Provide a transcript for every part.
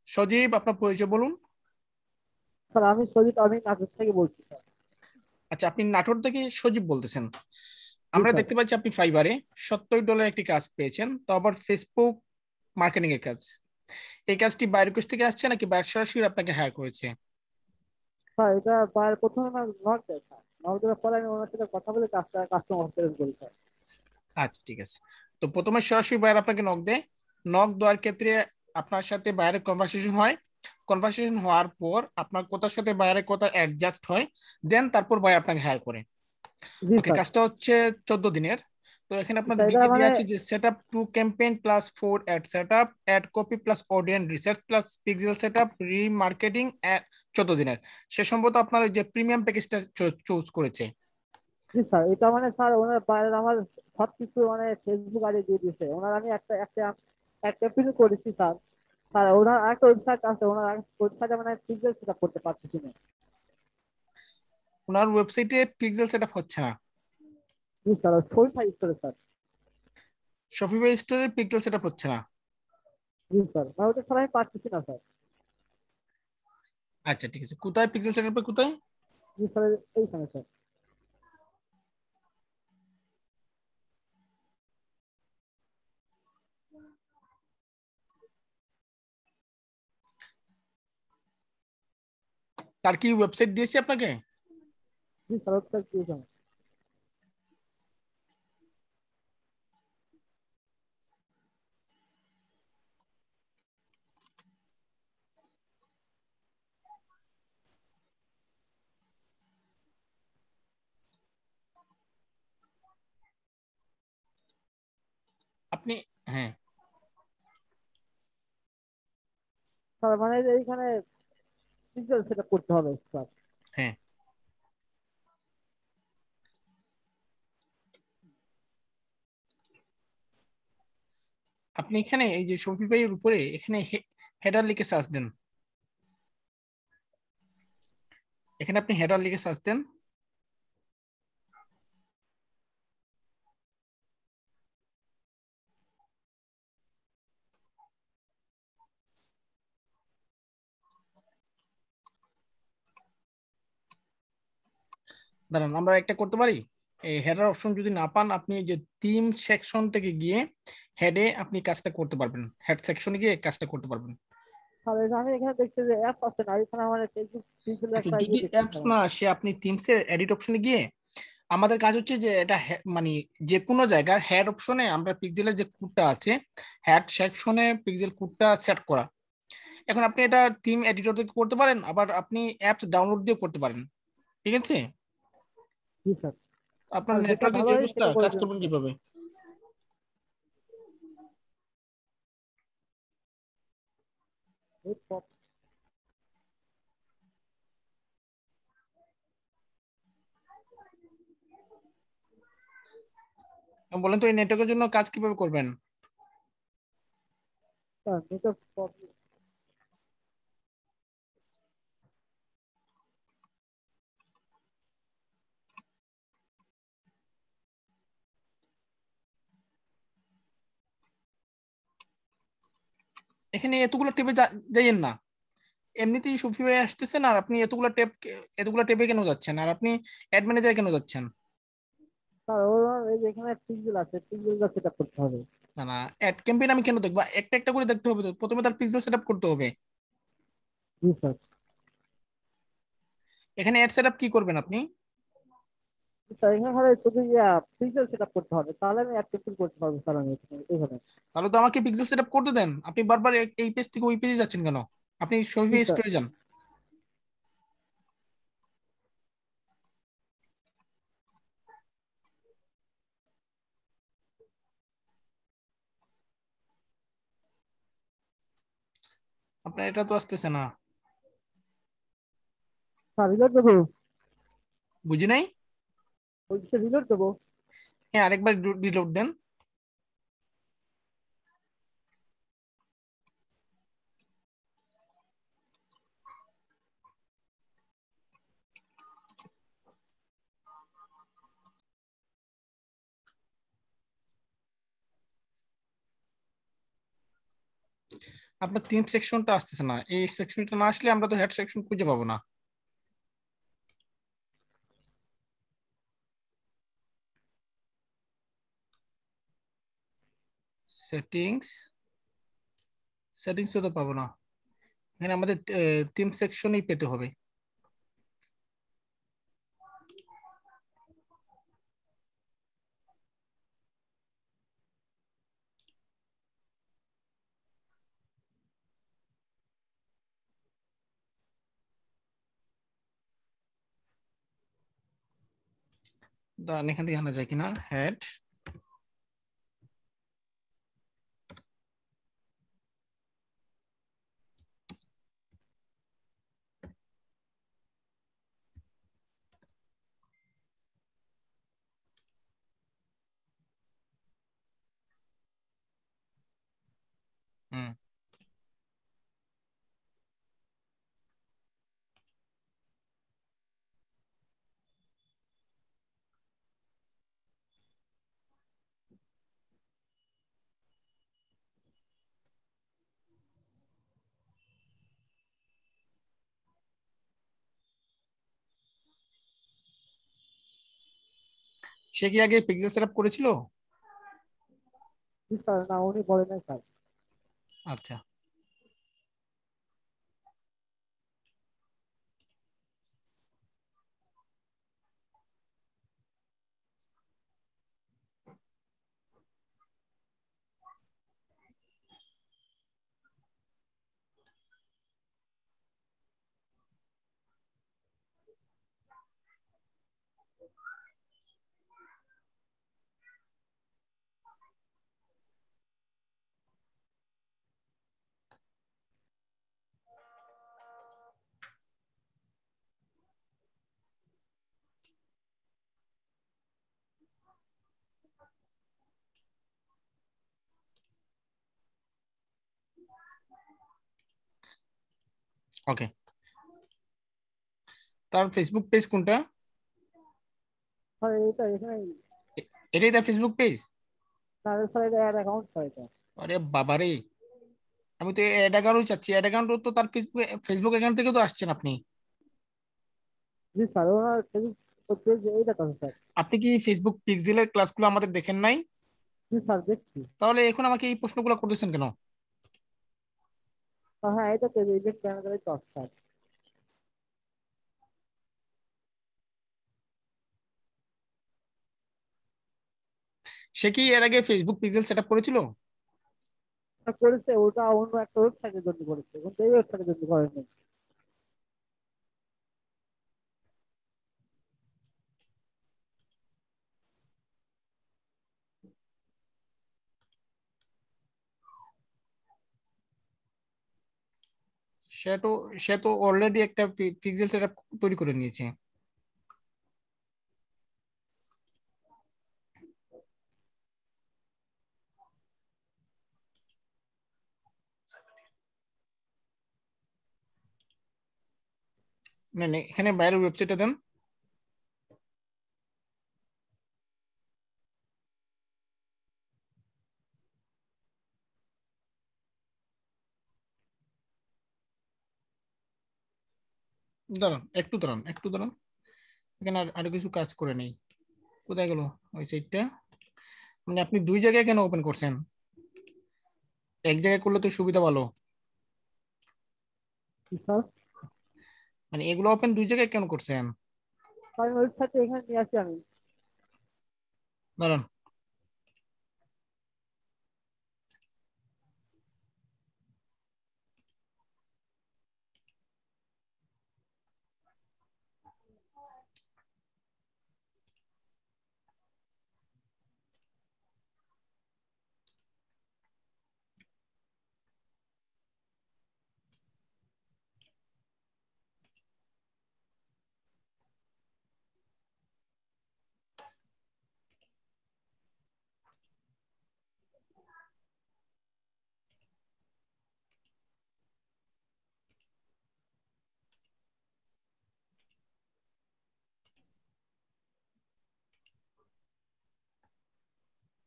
সজীব, আপনার পরিচয় বলুন। স্যার আমি সজিত, আমি নাটোর থেকে বলছি স্যার। আচ্ছা, আপনি নাটোর থেকে সজীব বলতেছেন। জি আমরা স্যার। দেখতে পাচ্ছি আপনি ফাইবারে $70 একটি কাজ পেয়েছেন, তো আবার ফেসবুক মার্কেটিং এর কাজ। এই কাজটি বাই রিকোয়েস্ট থেকে আসছে নাকি বাই সরাসরি আপনাকে হায়ার করেছে? স্যার এটা প্রথমে আমার নক দেয় স্যার, নক দেওয়ার পরে আমি ওনার সাথে কথা বলে কাজটা কাস্টমার সার্ভিস করি স্যার। আচ্ছা, ঠিক আছে। তো প্রথমে সরাসরি বায়ার আপনাকে নক দেয়। নক দেওয়ার ক্ষেত্রে আপনার সাথে বায়ারের কনভারসেশন হয়। কনভারসেশন হওয়ার পর আপনার কথার সাথে বায়ারের কথা অ্যাডজাস্ট হয়। দেন তারপর বায়ার আপনাকে হায়ার করে। জি ওকে, স্যার। কাজটা হচ্ছে 14 দিনের। তো এখানে আপনাদের স্যার এটা দিকে দিয়ে মানে আছে যে set up to campaign plus 4 ad set up, ad copy plus audience research plus pixel set up remarketing 14 দিনের। সে সম্ভবত আপনার ওই যে প্রিমিয়াম প্যাকেজটা চুজ করেছে। জি স্যার, এটা মানে স্যার ওনার বাইরে আমার সবকিছু মানে ফেসবুক আইডি দিয়ে দিয়েছে ওনার, আমি একটা একটা একটা এপিসোড করেছি স্যার। স্যার ওনার আরেকটা ওয়েবসাইট আছে, ওনার ওয়েবসাইটে মানে পিক্সেল সেট আপ করতে পারতেছি না। ওনার ওয়েবসাইটে পিক্সেল সেট আপ হচ্ছে না। জি স্যার, শরীফা স্টোরে স্যার। শপিফাই স্টোরে পিক্সেল সেট আপ হচ্ছে না। জি স্যার, মানে ওটা স্যার আমি পারতেছি না স্যার। আচ্ছা, ঠিক আছে। কোথায় পিক্সেল সেট আপে কোথায়? জি স্যার, এইখানে স্যার। তার কি ওয়েবসাইট দিয়েছে আপনাকে? জি স্যার, ওয়েবসাইট দিয়েছে আমার। আপনি, হ্যাঁ, স্যার মানে এইখানে পিক্সেল সেট আপ করতে হবে স্যার। হ্যাঁ, আপনি এখানে এই যে শপিফাই এর উপরে এখানে হেডার লিখে সার্চ দেন। এখানে আপনি হেডার লিখে সার্চ দেন। দাঁড়ান, আমরা একটা করতে পারি। এই হেডার অপশন যদি না পান, আপনি যে থিম সেকশন থেকে গিয়ে হেডে আপনি কাজটা করতে পারবেন, হেড সেকশনে গিয়ে কাজটা করতে পারবেন। স্যার আমি এখানে দেখছি যে অ্যাপ আছে না, এখানে আমার ফেসবুক পিক্সেলের আচ্ছা, একটা যদি ইয়ে দেখছি অ্যাপস স্যার না আমি। আসে, আপনি থিমসের এডিট অপশনে গিয়ে আমাদের কাজ হচ্ছে যে এটা মানে যে কোনো জায়গার হেড অপশনে আমরা পিক্সেলের যে কোডটা আছে, হেড সেকশনে পিক্সেল কোডটা সেট করা। এখন আপনি এটা থিম এডিটর থেকে করতে পারেন, আবার আপনি অ্যাপস ডাউনলোড দিয়ে করতে পারেন। ঠিক আছে? জি স্যার। আপনার স্যার যেটা নেটওয়ার্কের ভালো যে হয় অবস্থা, সেটা করে কাজ দিন করবেন স্যার। কিভাবে? এই সব- বলেন তো এই নেটওয়ার্কের জন্য কাজ কিভাবে করবেন? Sir network problem. এখানে এতগুলো টেপে যাইয়েন না। এমনিতেই শপিফাই আসতেছেন, আর আপনি এতগুলো টেপে কেন যাচ্ছেন, আর আপনি অ্যাড ম্যানেজারে কেন যাচ্ছেন? স্যার এই যে এখানে পিক্সেল আছে, পিক্সেলটা সেট আপ করতে হবে। না না, অ্যাড ক্যাম্পেইন আমি কেন দেখবো? একটা একটা করে দেখতে হবে, তো প্রথমে তার পিক্সেল সেট আপ করতে হবে। জি স্যার। এখানে অ্যাড সেট আপ কি করবেন আপনি? স্যার এখানে খালি শুধু পিক্সেল সেট আপ করতে হবে, তাহলে আমি অ্যাক্টিভ করতে পারবো স্যার আমি এখানে। তাহলে তো আমাকে পিক্সেল সেট আপ করতে দেন। আপনি বারবার এই পেজ থেকে ওই পেজে যাচ্ছেন কেন? আপনি জি শপিফাই স্যার। স্টোরে যান। আপনার এটা তো আসতেছে না। স্যার রিলোড দেবো? বুঝি নাই। ওই রিলোড দেবো? হ্যাঁ, আরেকবার রিলোড দেন। আপনার থিম সেকশনটা আসতেছে না, এই সেকশনটা না আসলে আমরা তো হেড সেকশন খুঁজে পাবো না। সেটিংস, সেটিংসও তো পাবো না, এখানে আমাদের থিম সেকশনই পেতে হবে। দাঁড়ান, এখান থেকে আনা যায় কিনা হেড। হুম, সে কি আগে পিক্সেল সেটআপ করেছিল? জি স্যার, না উনি বলেন নাই স্যার। আচ্ছা, ওকে। তার ফেসবুক পেজ কোনটা? স্যার এটা এখানে, এটাই তার ফেসবুক পেজ? স্যার স্যার এটা অ্যাড অ্যাকাউন্ট স্যার এটা। আরে বাবারে, আমি তো অ্যাড অ্যাকাউন্টই চাচ্ছি, অ্যাড অ্যাকাউন্ট তো তার ফেসবুক, ফেসবুক অ্যাকাউন্ট থেকে তো আসছেন আপনি। জি স্যার, ওনার ফেসবুক পেজ এইটা তো স্যার। আপনি কি ফেসবুক পিক্সেলের ক্লাসগুলো আমাদের দেখেন নাই? জি স্যার দেখছি। তাহলে এখন আমাকে এই প্রশ্নগুলো করতেছেন কেন? হ্যাঁ, এটা তো ইভেন্ট ম্যানেজারের কাজ স্যার। সে কি এর আগে ফেসবুক পিক্সেল সেটআপ করেছিল? করেছে, ওটা অন্য একটা ওয়েবসাইটের জন্য করেছে, কিন্তু এই ওয়েবসাইটের জন্য করেনি। সে তো সে তো অলরেডি একটা পিক্সেল সেটআপ তৈরি করে নিয়েছে। না না, এখানে বাইরের ওয়েবসাইটে দেন। দাঁড়ান, একটু দাঁড়ান, একটু দাঁড়ান, এখানে আরো কিছু কাজ করে নেই। কোথায় গেল ওই সাইটটা? মানে আপনি দুই জায়গায় কেন ওপেন করছেন? এক জায়গায় করলে তো সুবিধা ভালো। জি স্যার, মানে এগুলো ওপেন দুই জায়গায় কেন করছেন? কারণ ওয়েবসাইটে এখানে নিয়ে আসি আমি। দাঁড়ান,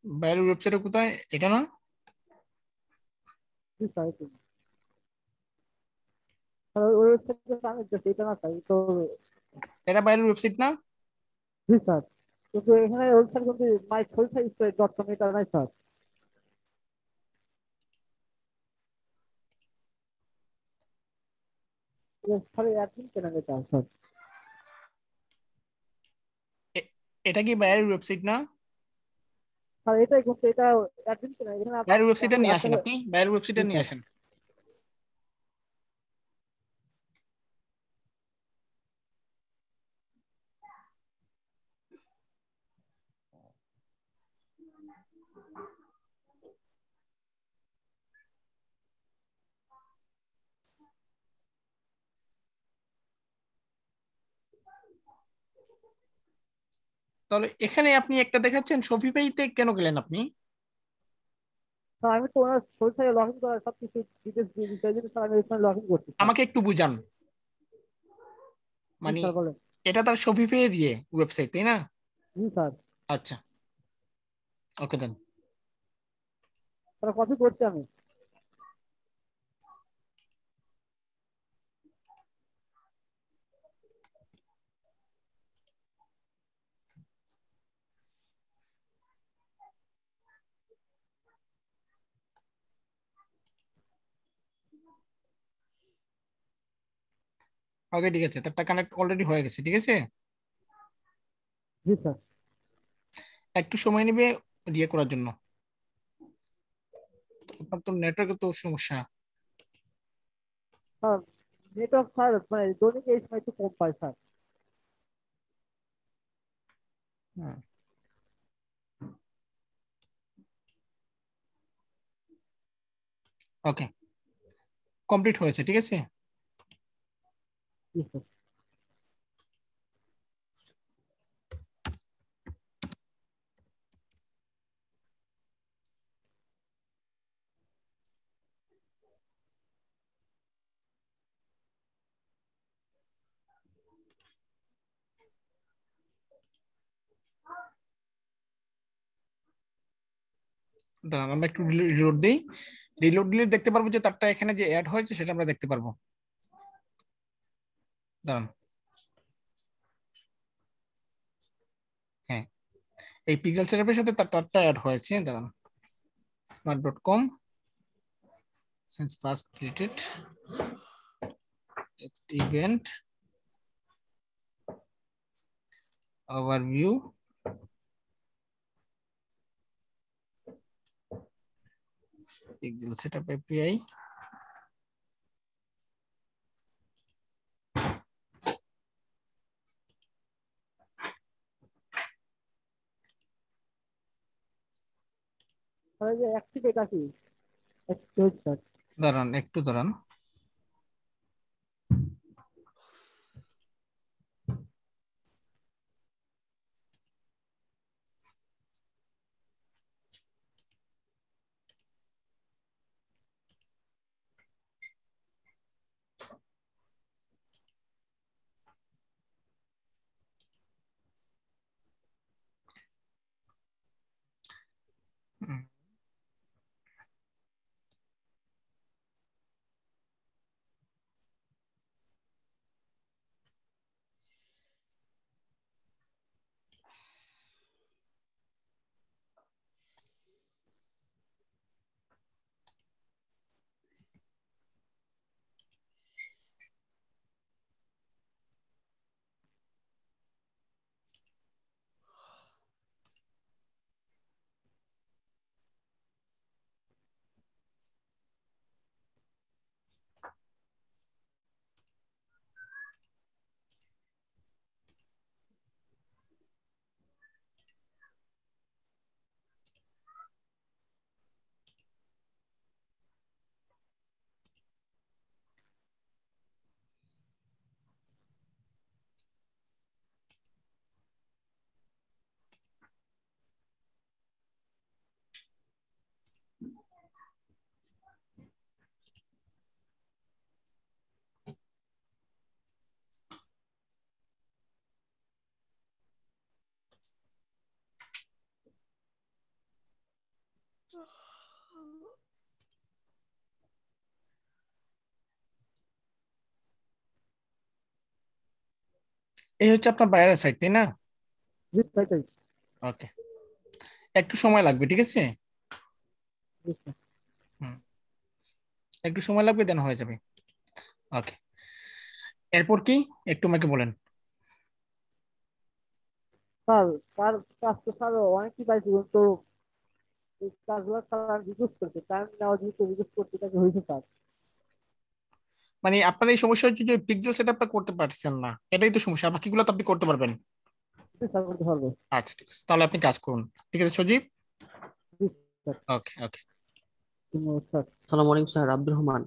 বাইরের ওয়েবসাইটে কোথায়? এটা না? জি স্যার, এটাই। স্যার ওই ওয়েবসাইটে আমি তো সেটা না স্যার তো। এটা বাইরের ওয়েবসাইট না? জি স্যার, কিন্তু এখানে ওয়েবসাইট কিন্তু মাই সরিষা স্টোর ডট কম এটা নাই স্যার। স্যার অ্যাডমিন কেন এটা স্যার? এ- এটা কি বাইরের ওয়েবসাইট না? স্যার এটাই কিন্তু এটা অ্যাডমিন কেন এখানে বাইরের ওয়েবসাইটে নিয়ে আসেন, আপনাকে। আপনি বাইরের জি ওয়েবসাইটে নিয়ে স্যার। আসেন। তাহলে এখানে আপনি একটা দেখাচ্ছেন, শপিফাইতে কেন গেলেন আপনি? স্যার আমি তো ওনার সরিষায় লগ ইন করার সব কিছু ডিটেলস দিয়ে দিচ্ছি, এই জন্য স্যার আমি ওখানে লগ ইন করছি স্যার। আমাকে একটু বুঝান, জি মানে স্যার বলেন। এটা তার শপিফাই এর ইয়ে ওয়েবসাইট, তাই না? জি স্যার। আচ্ছা, ওকে দেন। স্যার কপি করছি আমি। ওকে, ঠিক আছে, তারটা কানেক্ট অলরেডি হয়ে গেছে, ঠিক আছে। জি স্যার। একটু সময় নেবে ইয়ে করার জন্য, আপনার তো নেটওয়ার্কের তো সমস্যা। স্যার নেটওয়ার্ক স্যার মানে দৈনিক এই সময় একটু কম পাই স্যার। ওকে, কমপ্লিট হয়েছে, ঠিক আছে। জি স্যার। দাঁড়ান, আমরা একটু রিলোড দিই। রিলোড দিলে দেখতে পারবো যে তারটা এখানে যে অ্যাড হয়েছে সেটা আমরা দেখতে পারবো। দাঁড়ান, হ্যাঁ, এই পিক্সেল সেটআপের সাথে তার তারটা অ্যাড হয়েছে। দাঁড়ান, smart.com since first created text event overview pixel setup API। Sir এই যে অ্যাক্টিভ এটা কি? Active sir. দাঁড়ান, একটু দাঁড়ান। হুম, এই হচ্ছে আপনার বাইরের সাইড, তাই না? জি স্যার এটাই। ওকে, একটু সময় লাগবে, ঠিক আছে। জি স্যার। হুম, একটু সময় লাগবে, দেন হয়ে যাবে। ওকে, এরপর কি একটু আমাকে বলেন। স্যার তার কাজ তো স্যার অনেকই পাইছি, কিন্তু এই কাজগুলো স্যার রিকোয়েস্ট করতে টাইম নেওয়া যেহেতু রিকোয়েস্ট করতে তাকে হয়েছে স্যার। মানে আপনার এই সমস্যা হচ্ছে যে পিক্সেল সেটআপটা করতে পারছেন না, এটাই তো সমস্যা, আর বাকিগুলো তো আপনি করতে পারবেন। জি স্যার করতে পারবো। আচ্ছা ঠিক আছে, তাহলে আপনি কাজ করুন। ঠিক আছে সজীব। জি স্যার। ওকে ওকে। ধন্যবাদ স্যার। সালাম আলাইকুম স্যার, আব্দুর রহমান।